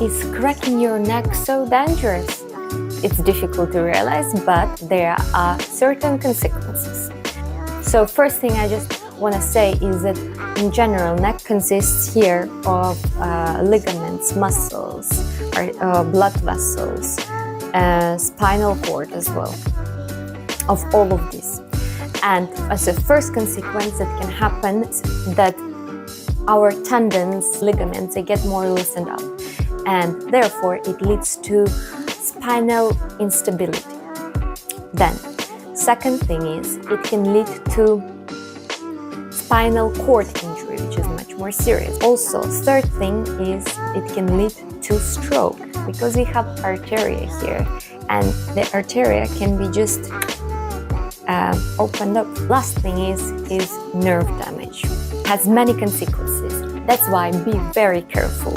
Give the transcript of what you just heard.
is cracking your neck so dangerous? It's difficult to realize, but there are certain consequences. So first thing I just want to say is that in general, neck consists here of ligaments, muscles, blood vessels, spinal cord as well, of all of this. And as a first consequence that can happen, that our tendons, ligaments, they get more loosened up, and therefore it leads to spinal instability. Then, second thing is it can lead to spinal cord injury, which is much more serious. Also, third thing is it can lead to stroke, because we have arteria here, and the arteria can be just opened up. Last thing is nerve damage. It has many consequences. That's why be very careful.